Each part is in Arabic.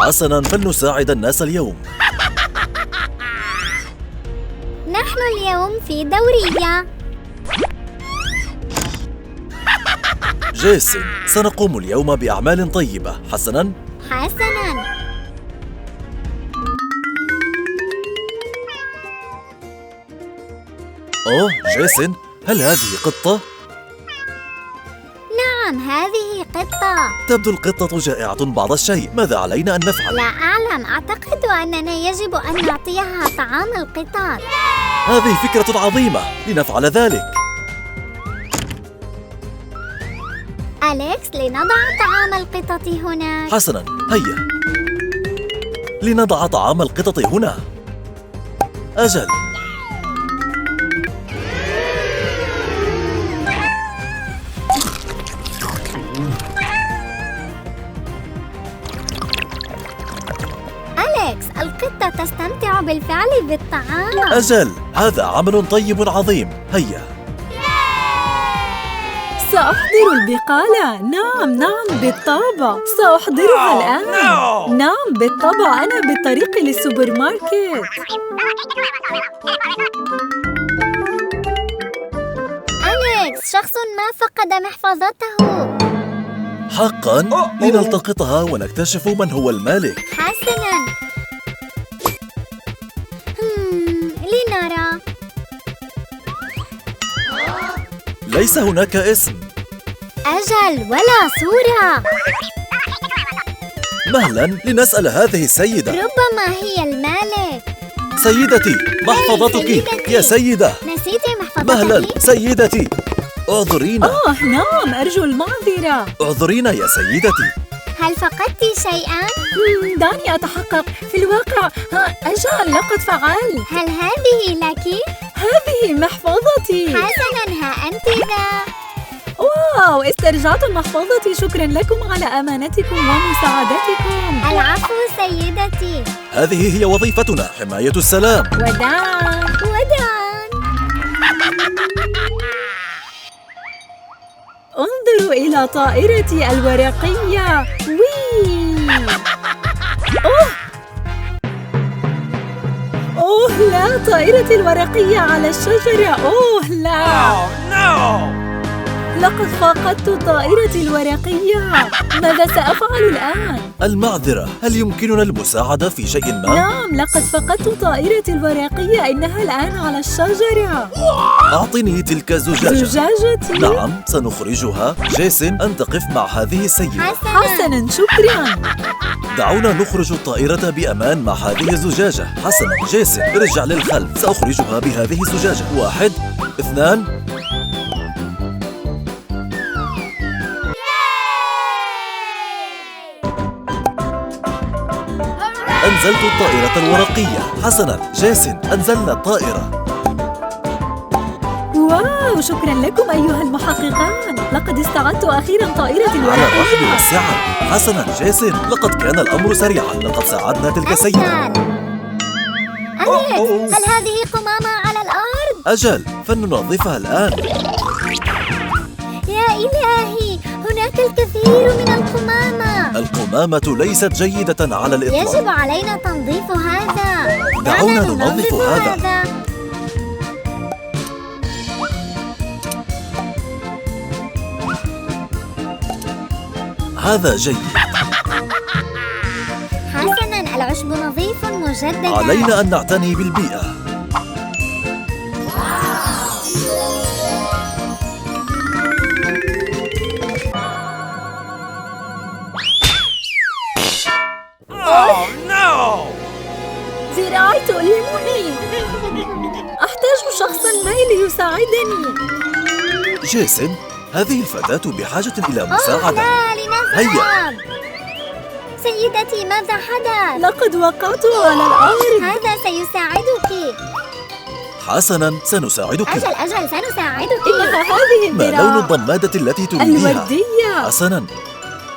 حسناً، فلنساعد الناس اليوم. نحن اليوم في دورية. جيسون، سنقوم اليوم بأعمال طيبة. حسناً. حسناً. أوه جيسون، هل هذه قطة؟ نعم، هذه قطة. تبدو القطة جائعة بعض الشيء. ماذا علينا أن نفعل؟ لا أعلم، أعتقد أننا يجب أن نعطيها طعام القطط. هذه فكرة عظيمة، لنفعل ذلك. أليكس، لنضع طعام القطط هنا. حسناً، هيا لنضع طعام القطط هنا. أجل. أليكس، القطة تستمتع بالفعل بالطعام. أجل، هذا عمل طيب عظيم. هيا. سأحضر البقالة. نعم بالطبع، سأحضرها الآن. نعم بالطبع، أنا بالطريق للسوبر ماركت. أليكس، شخص ما فقد محفظته. حقاً؟ لنلتقطها ونكتشف من هو المالك. حسناً. لنرى. ليس هناك اسم. أجل، ولا صورة. مهلاً، لنسأل هذه السيدة. ربما هي المالك. سيدتي، محفظتك. سيدتي. يا سيدة. نسيت محفظتي. مهلاً سيدتي، اعذرينا. نعم، أرجو المعذرة. اعذرينا يا سيدتي. هل فقدت شيئاً؟ دعني أتحقق. في الواقع أجل، لقد فعلت. هل هذه لك؟ هذه محفظتي. حسناً، ها أنت ذا. واو، استرجعت محفظتي. شكرا لكم على أمانتكم ومساعدتكم. العفو سيدتي. هذه هي وظيفتنا، حماية السلام. وداعاً. وداعاً. انظروا إلى طائرتي الورقية. وي. أوه لا، طائرتي الورقية على الشجرة. أوه لا. لقد فقدت طائرتي الورقية. ماذا سأفعل الآن؟ المعذرة، هل يمكننا المساعدة في شيء ما؟ نعم، لقد فقدت طائرتي الورقية. إنها الآن على الشجرة. أعطني تلك الزجاجة. زجاجتي؟ نعم، سنخرجها. جيسون، أنت قف مع هذه السيدة. حسناً، شكراً. دعونا نخرج الطائرة بأمان مع هذه الزجاجة. حسناً جيسون، ارجع للخلف. سأخرجها بهذه الزجاجة. 1 2. أنزلت الطائرة الورقية. حسناً جيسون، أنزلنا الطائرة. واو، شكراً لكم أيها المحققان. لقد استعدت أخيراً طائرتي على الرحب الورقية. والسعة. حسناً جيسون، لقد كان الأمر سريعاً. لقد ساعدنا تلك السيدة. أليكس، هل هذه قمامة على الأرض؟ أجل، فلننظفها الآن. يا إلهي، هناك الكثير من القمامة. القمامة ليست جيدة على الإطلاق. يجب علينا تنظيف هذا. دعونا ننظف هذا. هذا جيد. حسناً، العشب نظيف مجدداً. علينا أن نعتني بالبيئة. ذراعي تؤلمني. أحتاج شخصاً ما ليساعدني. جيسون، هذه الفتاة بحاجة إلى مساعدة. لا، لنذهب. هيا. سيدتي، ماذا حدث؟ لقد وقعت على الأرض. هذا سيساعدك. حسناً، سنساعدك. أجل، سنساعدك. إنها هذه ما لون الذراع الضمادة التي تريديها؟ الوردية. حسناً.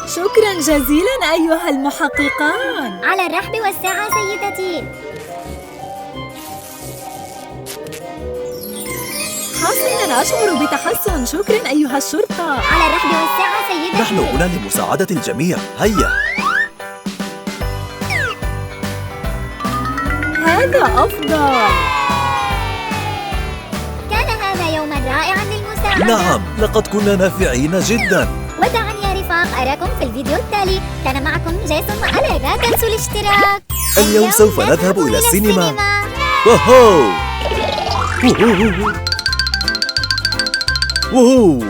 شكراً جزيلاً أيها المحققان. على الرحب والسعة سيدتي. حسناً، أشعر بتحسن. شكراً أيها الشرطة. على الرحب والسعة سيدتي. نحن هنا لمساعدة الجميع. هيا. هذا أفضل. كان هذا يوماً رائعاً للمساعدة. نعم، لقد كنا نافعين جدا. وداعاً يا رفاق، أراكم في الفيديو التالي. كان معكم جيسون وألي. لا تنسوا الاشتراك. اليوم سوف نذهب إلى السينما. ووهو ووهو.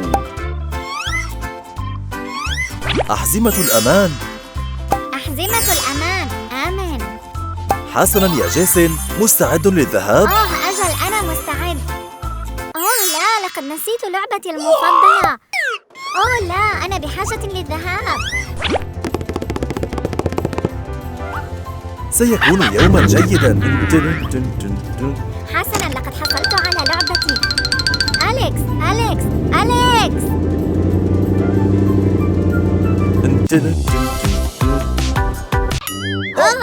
أحزمة الأمان. أحزمة الأمان. آمن. حسناً يا جيسون، مستعد للذهاب؟ أجل، أنا مستعد. لا، لقد نسيت لعبتي المفضلة. لا، أنا بحاجة للذهاب. سيكون يوماً جيداً. حسناً، لقد حصلت على لعبتي. أليكس أليكس أليكس.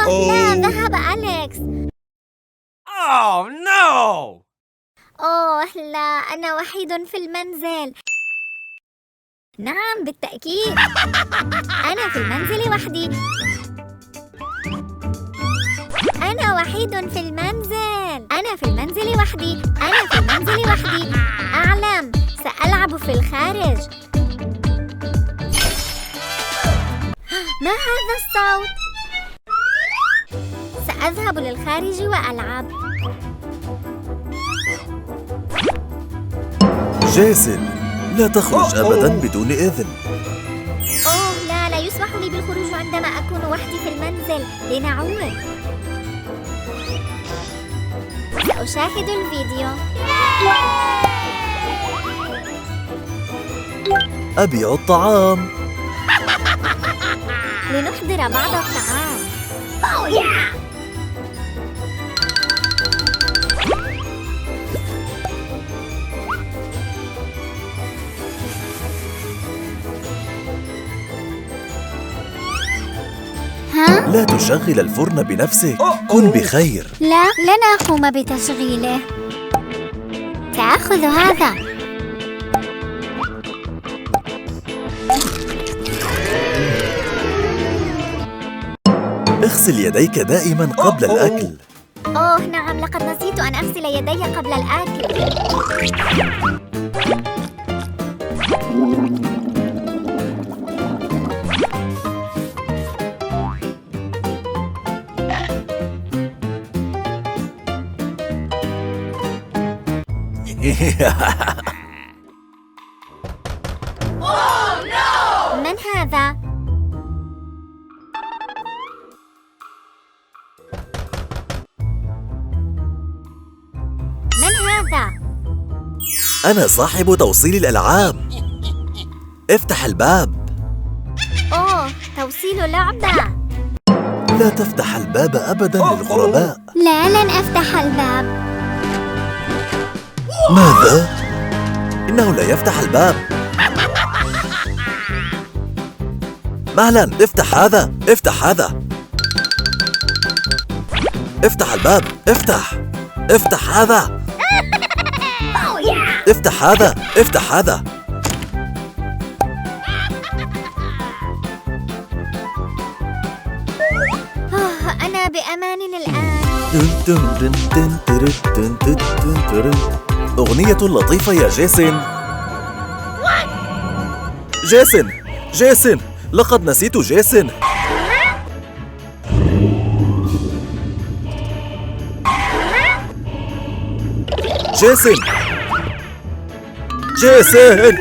لا، ذهب أليكس. لا، أنا وحيد في المنزل. نعم، بالتأكيد. أنا في المنزل وحدي. أنا وحيد في المنزل. أنا في المنزل وحدي. أنا في المنزل وحدي. أعلم، سألعب في الخارج. ما هذا الصوت؟ سأذهب للخارج وألعب. جيسون، لا تخرج أبداً بدون إذن. لا يسمح لي بالخروج عندما أكون وحدي في المنزل. لنعود. سأشاهد الفيديو. أبيع الطعام. لنحضر بعض الطعام. لا تشغل الفرن بنفسك. كن بخير. لا، لن أقوم بتشغيله. سأخذ هذا. اغسل يديك دائماً قبل الأكل. نعم، لقد نسيت أن أغسل يدي قبل الأكل. من هذا؟ من هذا؟ أنا صاحب توصيل الألعاب. افتح الباب. توصيل لعبة. لا تفتح الباب أبداً للغرباء. لا، لن أفتح الباب. ماذا؟ إنه لا يفتح الباب. مهلاً، افتح هذا. افتح هذا. افتح الباب. افتح هذا. افتح هذا. افتح هذا. أنا بأمان الآن. أغنية لطيفة يا جيسون. جيسون، لقد نسيت جيسون. جيسون.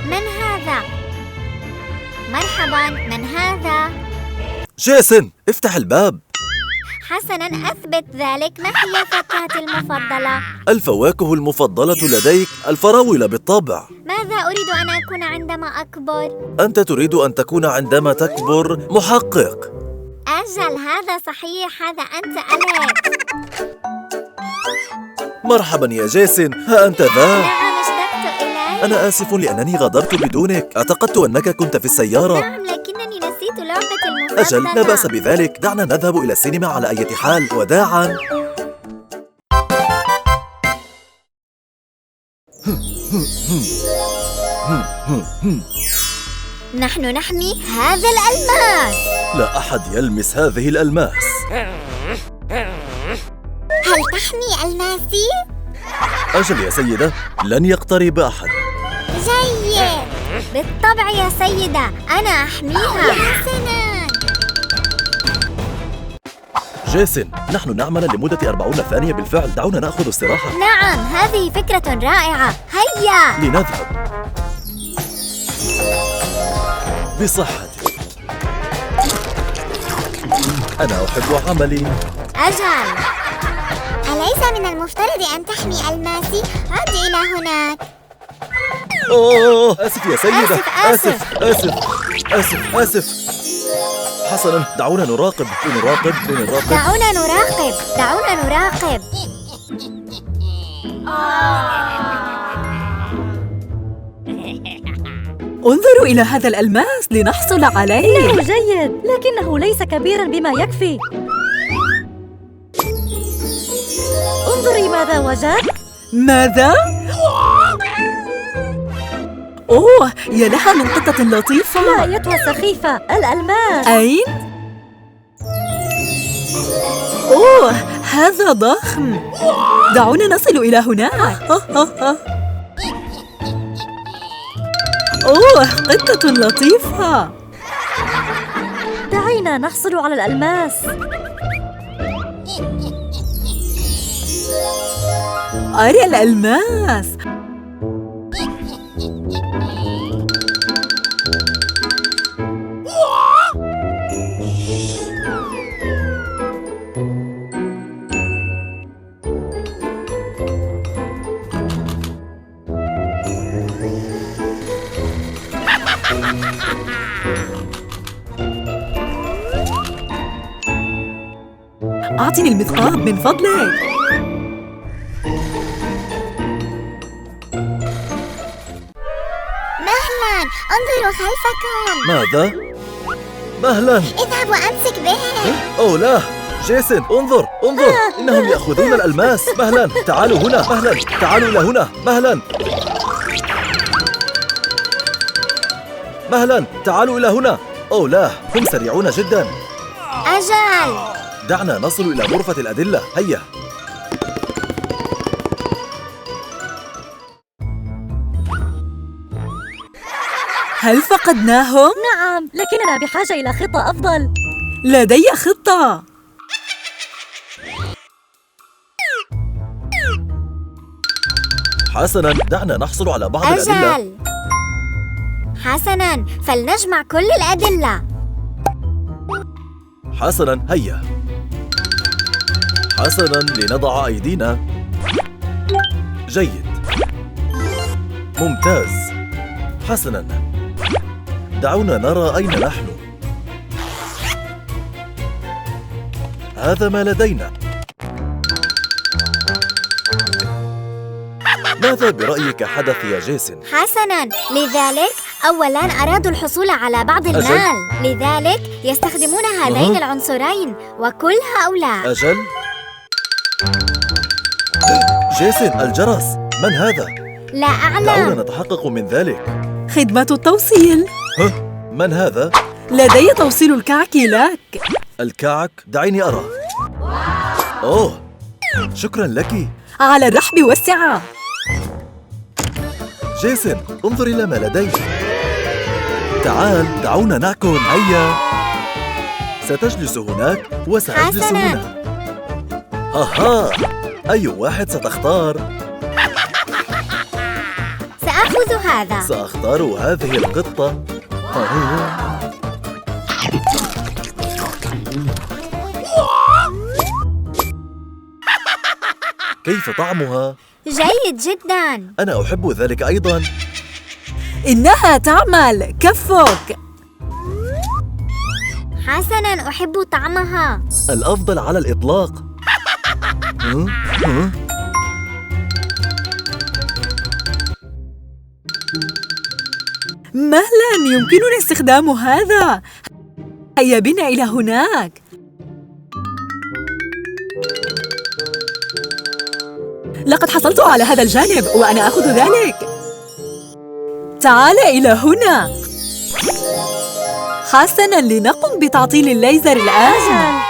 من هذا؟ مرحبا، من هذا؟ جيسون، افتح الباب. حسناً، أثبت ذلك. ما هي فاكهتي المفضلة؟ الفواكه المفضلة لديك الفراولة بالطبع. ماذا أريد أن أكون عندما أكبر؟ أنت تريد أن تكون عندما تكبر محقق. أجل، هذا صحيح. هذا أنت أليكس. مرحبا يا جيسون، ها أنت ذا. نعم، اشتقت إليك. أنا آسف لأنني غادرت بدونك. اعتقدت أنك كنت في السيارة. نعم، لكنني نسيت لعبتي المفضلة. أجل، لا بأس بذلك. دعنا نذهب إلى السينما على أي حال. وداعاً. نحن نحمي هذا الألماس. لا أحد يلمس هذه الألماس. هل تحمي ألماسي؟ أجل يا سيدة، لن يقترب أحد. جيد، بالطبع يا سيدة، أنا أحميها. حسناً. جيسون، نحن نعمل لمدة 40 ثانية بالفعل. دعونا نأخذ استراحة. نعم، هذه فكرة رائعة. هيا لنذهب. بصحتي. أنا أحب عملي. أجل، أليس من المفترض أن تحمي ألماسي؟ عد إلى هناك. أوه، آسف يا سيدة. آسف. آسف. حسناً، دعونا نراقب. دعونا نراقب. انظروا إلى هذا الألماس لنحصل عليه. إنه جيد، لكنه ليس كبيراً بما يكفي. انظري ماذا وجدت. ماذا؟ أوه، يا لها من قطة لطيفة. لا أيتها السخيفة، الألماس. أين؟ أوه، هذا ضخم. دعونا نصل إلى هناك. أوه، قطة لطيفة. دعينا نحصل على الألماس. أرى الألماس. أعطني المثقاب من فضلك. مهلاً، انظروا خلفكم. ماذا؟ مهلاً. اذهب وأمسك به. أوه لا، جيسون، انظر. إنهم يأخذون الألماس. مهلاً، تعالوا هنا. تعالوا إلى هنا. مهلاً، تعالوا إلى هنا. أوه لا، هم سريعون جداً. أجل، دعنا نصل إلى غرفة الأدلة. هيا. هل فقدناهم؟ نعم، لكننا بحاجة إلى خطة أفضل. لدي خطة. حسناً، دعنا نحصل على بعض الأدلة. أجل. حسناً، فلنجمع كل الأدلة. حسناً، هيا. حسناً، لنضع أيدينا. جيد. ممتاز. حسناً، دعونا نرى أين نحن. هذا ما لدينا. ماذا برأيك حدث يا جيسون؟ حسناً، لذلك أولاً أرادوا الحصول على بعض المال، لذلك يستخدمون هذين العنصرين وكل هؤلاء. أجل. جيسون، الجرس. من هذا؟ لا دعونا أعلم. نتحقق من ذلك. خدمة التوصيل. من هذا؟ لدي توصيل الكعك لك. الكعك؟ دعيني أرى. أوه، شكراً لك. على الرحب والسعة. جيسون، انظر إلى ما لدي. تعال، دعونا نأكل. هيا. ستجلس هناك وسأجلس حسناً. هنا. أها، أي واحد ستختار؟ سأخذ هذا. سأختار هذه القطة. كيف طعمها؟ جيد جداً. أنا أحب ذلك أيضاً. إنها تعمل. كفك. حسناً، أحب طعمها. الأفضل على الإطلاق. مهلا، يمكننا استخدام هذا. هيا بنا إلى هناك. لقد حصلت على هذا الجانب وأنا أخذ ذلك. تعال إلى هنا. حسناً، لنقم بتعطيل الليزر الآن.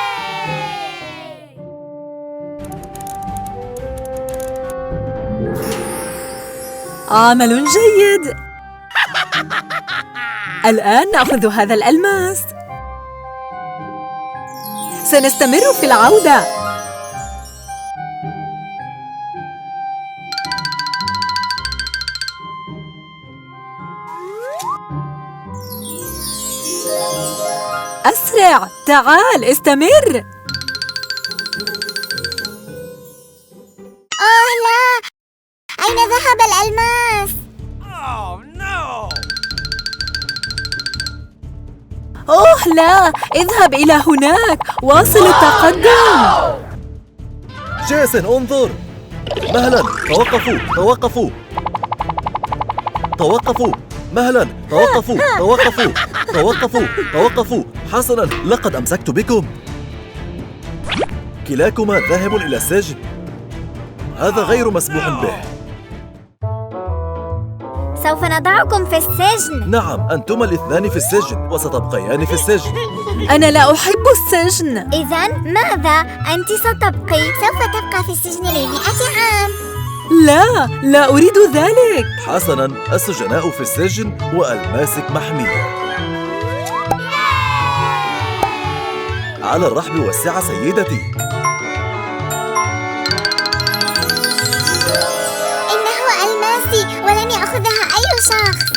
عمل جيد. الآن نأخذ هذا الألماس. سنستمر في العودة. أسرع، تعال، استمر. لا، أين ذهب الألماس؟ أوه لا، اذهب إلى هناك، واصل التقدم. جيسون انظر. مهلا، توقفوا توقفوا توقفوا. مهلا، توقفوا توقفوا توقفوا توقفوا. حسنا، لقد أمسكت بكم. كلاكما ذاهب إلى السجن. هذا غير مسموح به. سوف نضعكم في السجن. نعم، أنتما الاثنان في السجن وستبقيان في السجن. أنا لا أحب السجن. إذن ماذا؟ أنت ستبقي. سوف تبقى في السجن ل100 عام. لا أريد ذلك. حسنا، السجناء في السجن والماسك محمية. على الرحب والسعة سيدتي. إنه ألماسي ولن يأخذها أي شخص.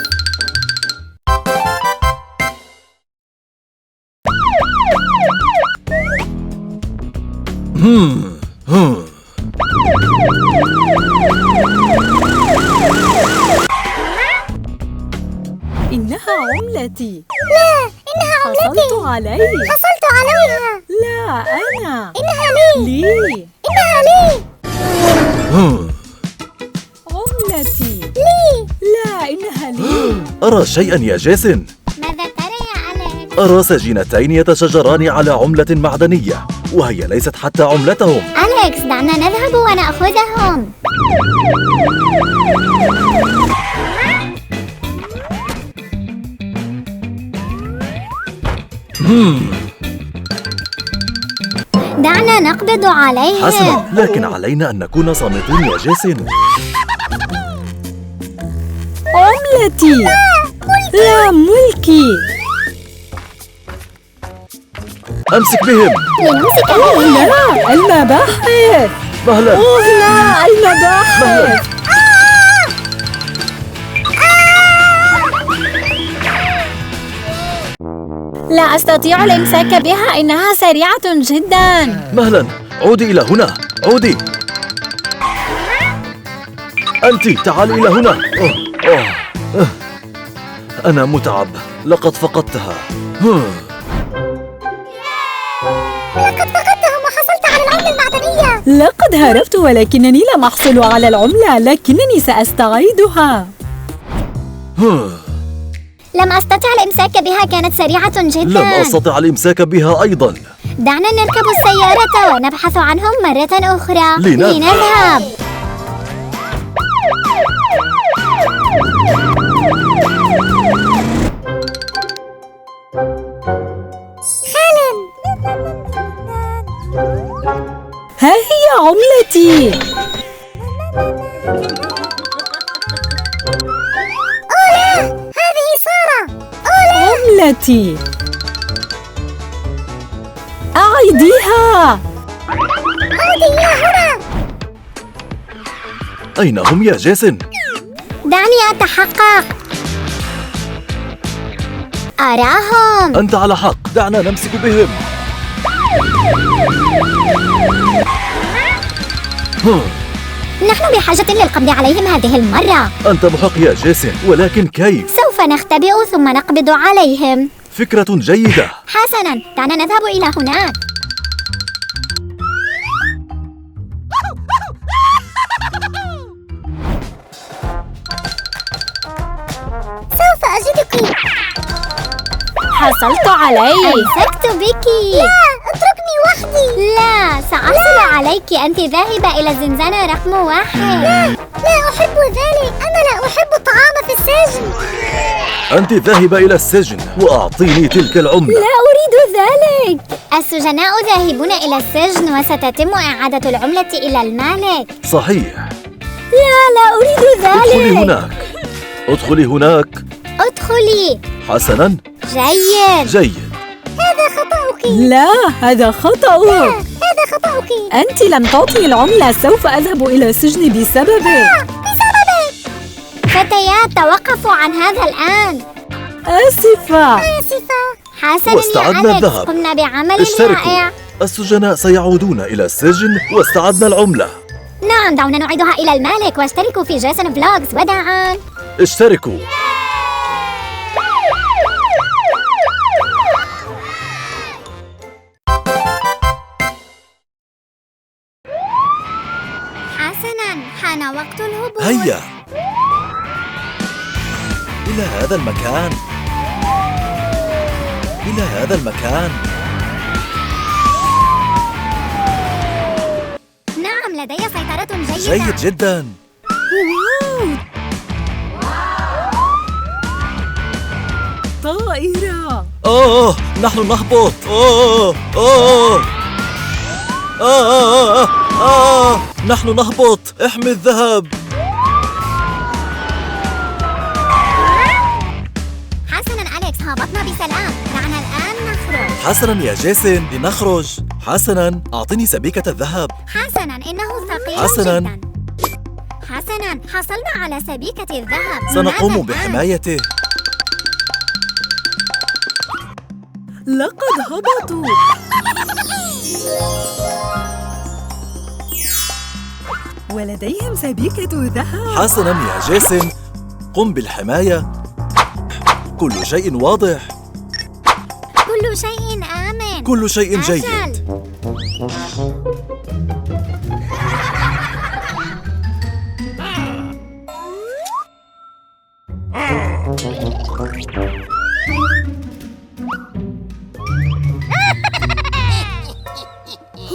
إنها عملتي. لا، إنها عملتي. حصلت عليه. حصلت عليها. لا، أنا. إنها لي. إنها لي. عملتي. لي. لا، إنها لي. أرى شيئا يا جيسون. ماذا ترى يا أليكس؟ أرى سجينتين يتشجران على عملة معدنية، وهي ليست حتى عملتهم. أليكس، دعنا نذهب ونأخذهم. دعنا نقبض عليهم. حسنا، لكن علينا أن نكون صامتين يا جيسون. عملتي. لا، ملكي. أمسك بهم. لنمسك أوه بهم. لا، المباحث. مهلا. أوه لا، المباحث. لا أستطيع الإمساك بها، إنها سريعة جداً. مهلا، عودي إلى هنا، عودي. أنت تعالي إلى هنا. أنا متعب، لقد فقدتها. لقد فقدتهم وحصلت على العملة المعدنية. لقد هربت، ولكنني لم أحصل على العملة، لكنني سأستعيدها. لم أستطع الإمساك بها، كانت سريعة جدا. لم أستطع الإمساك بها أيضا. دعنا نركب السيارة ونبحث عنهم مرة أخرى. لنذهب. ها هي عملتي. هذه سارة. عملتي. أعيديها. عودي إلى هنا. أين هم يا جيسون؟ دعني أتحقق. أراهم. أنت على حق، دعنا نمسك بهم. نحن بحاجة للقبض عليهم هذه المرة. أنت محق يا جيسون، ولكن كيف؟ سوف نختبئ ثم نقبض عليهم. فكرة جيدة. حسناً، دعنا نذهب إلى هناك. سوف أجدك. حصلت عليه. أمسكت بك. لا، اتركني وحدي. لا، سأصل عليك. أنت ذاهبة إلى الزنزانة رقم 1. لا أحب ذلك. أنا لا أحب الطعام في السجن. أنت ذاهبة إلى السجن وأعطيني تلك العملة. لا أريد ذلك. السجناء ذاهبون إلى السجن وستتم إعادة العملة إلى المالك. صحيح. لا أريد ادخلي ذلك. هناك. ادخلي هناك. ادخلي. حسناً. جيد. جيد. هذا خطأك. لا، هذا خطأك. هذا خطأك. أنت لم تعطني العملة. سوف أذهب إلى السجن بسببك. فتيات، توقفوا عن هذا الآن. آسفة. آسفة. حسناً واستعدنا يا أليكس، الذهب. قمنا بعمل اشتركوا. رائع. السجناء سيعودون إلى السجن واستعدنا العملة. نعم، دعونا نعيدها إلى المالك. واشتركوا في جيسون فلوجز. وداعاً. اشتركوا. حسناً، حان وقت الهبوط. هيا إلى هذا المكان. إلى هذا المكان. نعم، لدي سيطرة جيدة. جيد جدا. طائرة. نحن نهبط. نحن نهبط. احمي الذهب. حسناً أليكس، هبطنا بسلام. دعنا الآن نخرج. حسناً يا جيسون، لنخرج. حسناً، أعطني سبيكة الذهب. حسناً، إنه ثقيل حسناً. جداً. حسناً، حصلنا على سبيكة الذهب. سنقوم ماذا الآن؟ بحمايته. لقد هبطوا. ولديهم سبيكة ذهب. حسناً يا جيسون، قم بالحماية. كل شيء واضح. كل شيء آمن. كل شيء أجل. جيد.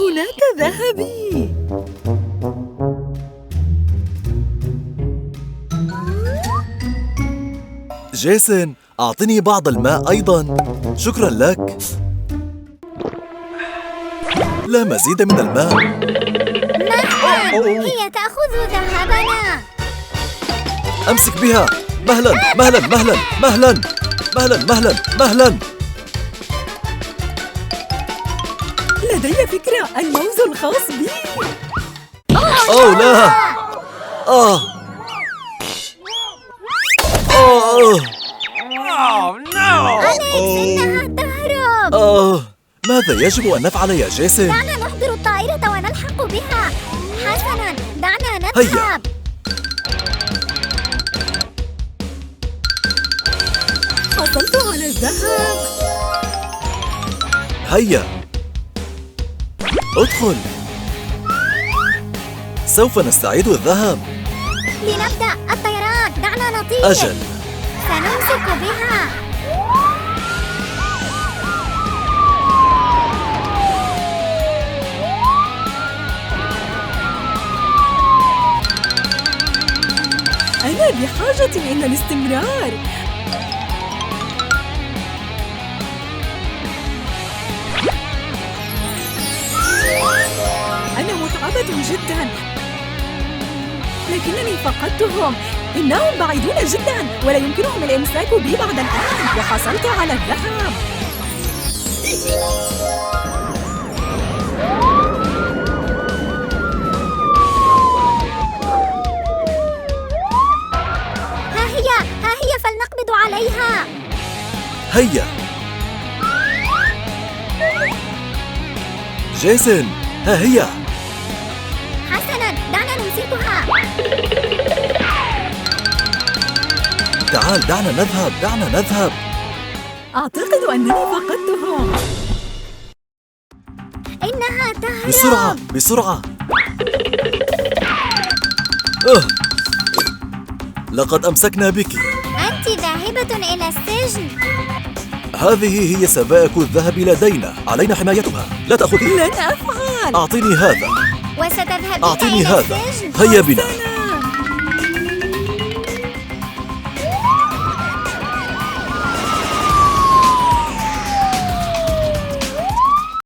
هناك ذهبي. جيسون، أعطني بعض الماء أيضاً. شكراً لك. لا مزيد من الماء. هي تأخذ ذهبنا. أمسك بها. مهلاً مهلاً مهلاً مهلاً مهلاً مهلاً مهلاً. لدي فكرة. الموز الخاص بي. أوه لا. آه أليكس، إنها تهرب. ماذا يجب أن نفعل يا جيسون؟ دعنا نحضر الطائرة ونلحق بها. حسناً، دعنا نذهب. هيا. حصلت على الذهب. هيا ادخل. سوف نستعيد الذهب. لنبدأ الطيران. دعنا نطير. أجل. سنمسك بها. أنا بحاجة إلى الاستمرار. أنا متعبة جدا، لكنني فقدتهم. إنهم بعيدون جدا ولا يمكنهم الإمساك بي بعد الآن. وحصلت على الذهب. ها هي فلنقبض عليها. هيا جيسون، ها هي. حسناً، دعنا نمسكها. تعال دعنا نذهب. دعنا نذهب. أعتقد أنني فقدتهم. إنها تهرب. بسرعة بسرعة. لقد أمسكنا بك. أنت ذاهبة إلى السجن. هذه هي سبائك الذهب لدينا، علينا حمايتها. لا تأخذي. لن أفعل. أعطيني هذا. وستذهبين أعطيني إلى هذا. السجن. هيا بنا.